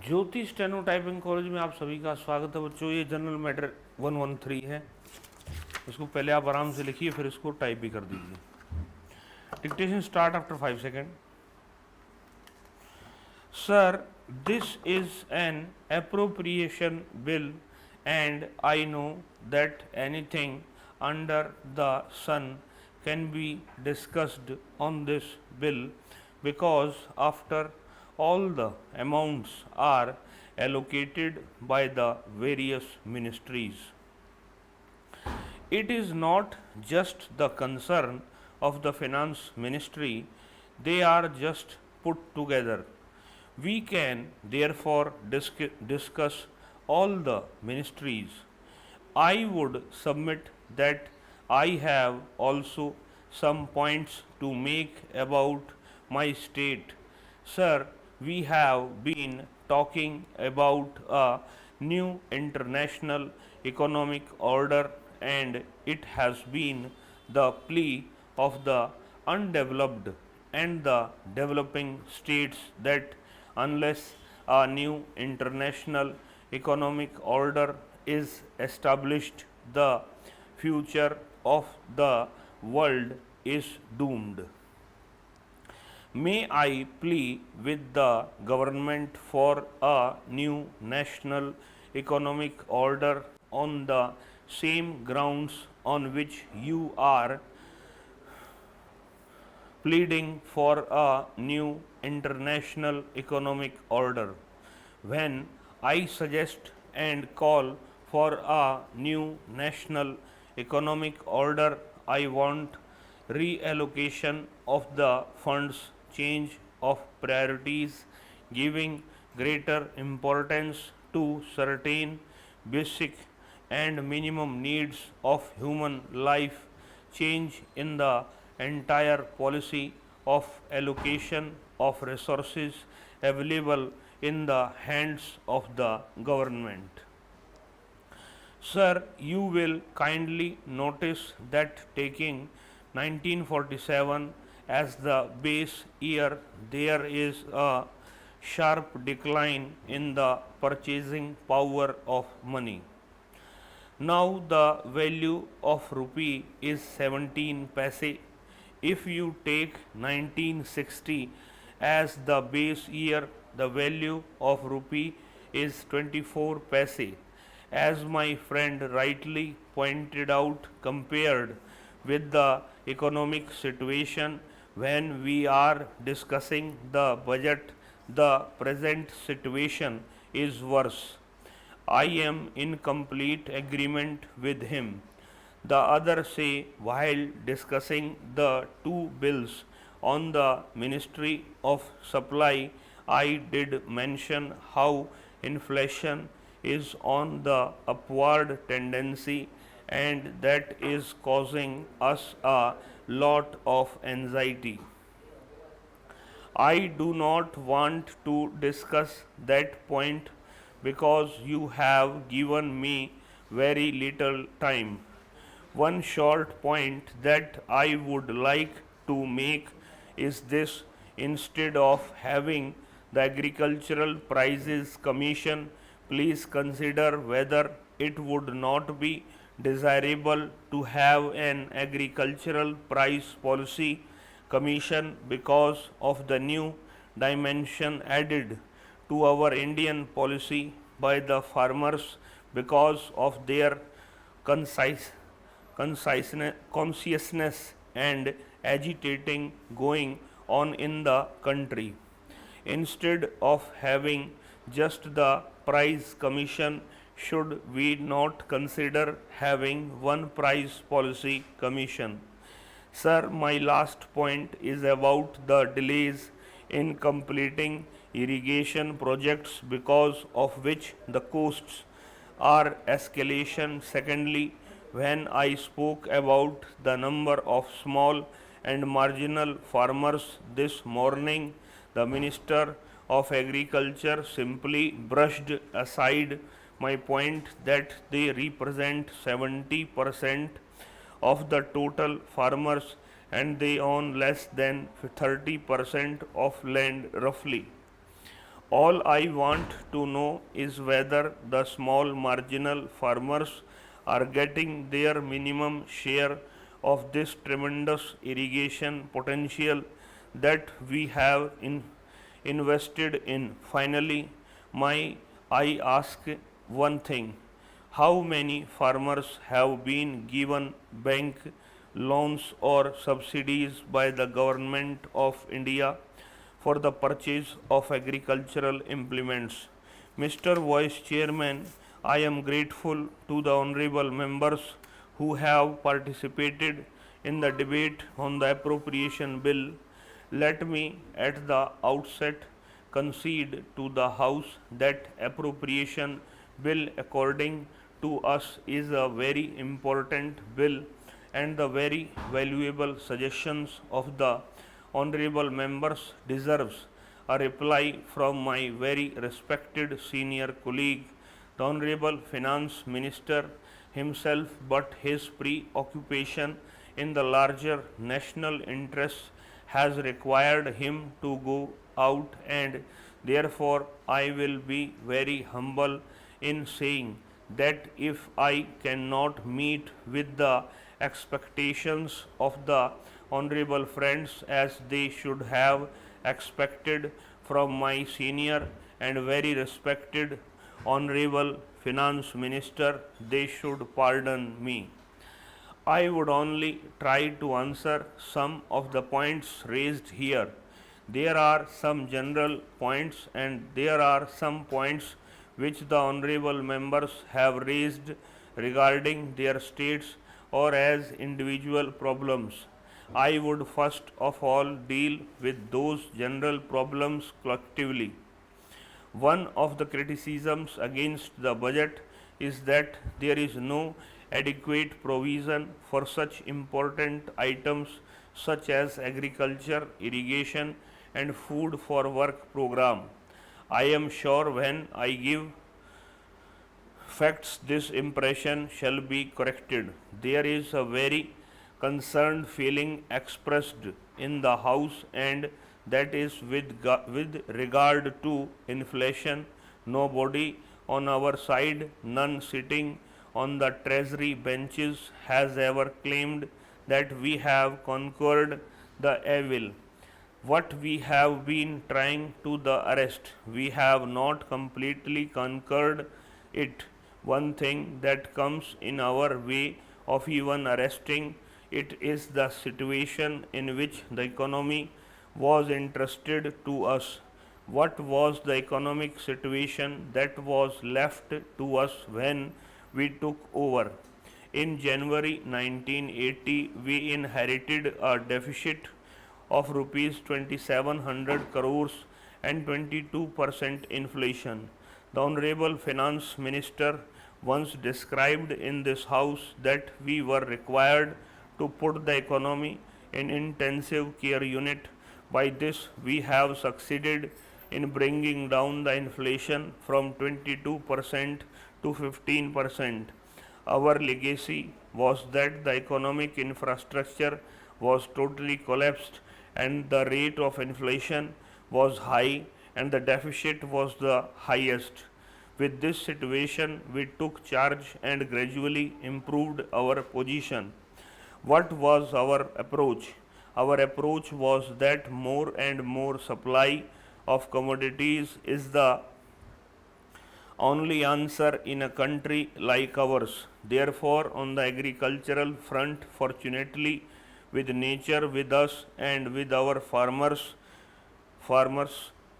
ज्योति steno typing college में आप सभी का स्वागत है बच्चों। ये जनरल मैटर 113 है। इसको पहले आप आराम से लिखिए, फिर इसको टाइप भी कर दीजिए। Dictation start after 5 second. Sir, this is an appropriation bill and I know that anything under the sun can be discussed on this bill because after all the amounts are allocated by the various ministries. It is not just the concern of the finance ministry, they are just put together. We can therefore discuss all the ministries. I would submit that I have also some points to make about my state. Sir, we have been talking about a new international economic order, and it has been the plea of the undeveloped and the developing states that unless a new international economic order is established, the future of the world is doomed. May I plea with the government for a new national economic order on the same grounds on which you are pleading for a new international economic order. When I suggest and call for a new national economic order, I want reallocation of the funds, change of priorities, giving greater importance to certain basic and minimum needs of human life, change in the entire policy of allocation of resources available in the hands of the government. Sir, you will kindly notice that taking 1947 as the base year, there is a sharp decline in the purchasing power of money. Now the value of rupee is 17 paise. If you take 1960 as the base year, the value of rupee is 24 paise. As my friend rightly pointed out, compared with the economic situation when we are discussing the budget, the present situation is worse. I am in complete agreement with him. The other say, while discussing the two bills on the Ministry of Supply, I did mention how inflation is on the upward tendency, and that is causing us a lot of anxiety. I do not want to discuss that point because you have given me very little time. One short point that I would like to make is this: instead of having the Agricultural Prices Commission, please consider whether it would not be desirable to have an agricultural price policy commission because of the new dimension added to our Indian policy by the farmers because of their concise consciousness and agitating going on in the country. Instead of having just the price commission, should we not consider having one price policy commission? Sir, my last point is about the delays in completing irrigation projects because of which the costs are escalation. Secondly, when I spoke about the number of small and marginal farmers this morning, the Minister of Agriculture simply brushed aside my point that they represent 70% of the total farmers and they own less than 30% of land roughly. All I want to know is whether the small marginal farmers are getting their minimum share of this tremendous irrigation potential that we have invested in. Finally, I ask one thing: how many farmers have been given bank loans or subsidies by the government of India for the purchase of agricultural implements? Mr. Vice Chairman, I am grateful to the honorable members who have participated in the debate on the appropriation bill. Let me at the outset concede to the House that appropriation bill according to us is a very important bill, and the very valuable suggestions of the honorable members deserves a reply from my very respected senior colleague, the Honorable Finance Minister himself, but his preoccupation in the larger national interests has required him to go out, and therefore I will be very humble in saying that if I cannot meet with the expectations of the honorable friends as they should have expected from my senior and very respected honorable finance minister, they should pardon me. I would only try to answer some of the points raised here. There are some general points and there are some points which the honorable members have raised regarding their states or as individual problems. I would first of all deal with those general problems collectively. One of the criticisms against the budget is that there is no adequate provision for such important items such as agriculture, irrigation, and food for work program. I am sure when I give facts, this impression shall be corrected. There is a very concerned feeling expressed in the House, and that is with regard to inflation. Nobody on our side, none sitting on the treasury benches, has ever claimed that we have conquered the evil. What we have been trying to the arrest, we have not completely conquered it. One thing that comes in our way of even arresting it is the situation in which the economy was entrusted to us. What was the economic situation that was left to us when we took over? In January 1980, we inherited a deficit of rupees 2700 crores and 22% inflation. The Honorable Finance Minister once described in this House that we were required to put the economy in intensive care unit. By this, we have succeeded in bringing down the inflation from 22% to 15%. Our legacy was that the economic infrastructure was totally collapsed and the rate of inflation was high and the deficit was the highest. With this situation, we took charge and gradually improved our position. What was our approach? Our approach was that more and more supply of commodities is the only answer in a country like ours. Therefore, on the agricultural front, fortunately, with nature with us and with our farmers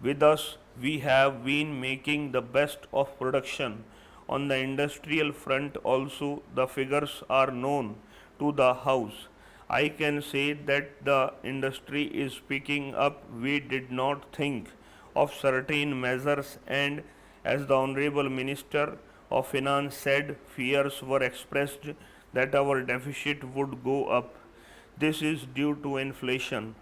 with us, we have been making the best of production. On the industrial front also, the figures are known to the House. I can say that the industry is picking up. We did not think of certain measures, and as the Honorable Minister of Finance said, fears were expressed that our deficit would go up. This is due to inflation.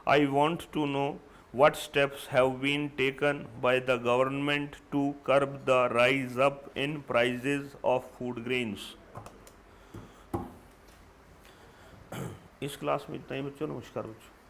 I want to know what steps have been taken by the government to curb the rise up in prices of food grains. इस class में इतना ही बच्चों, नमस्कार बच्चों.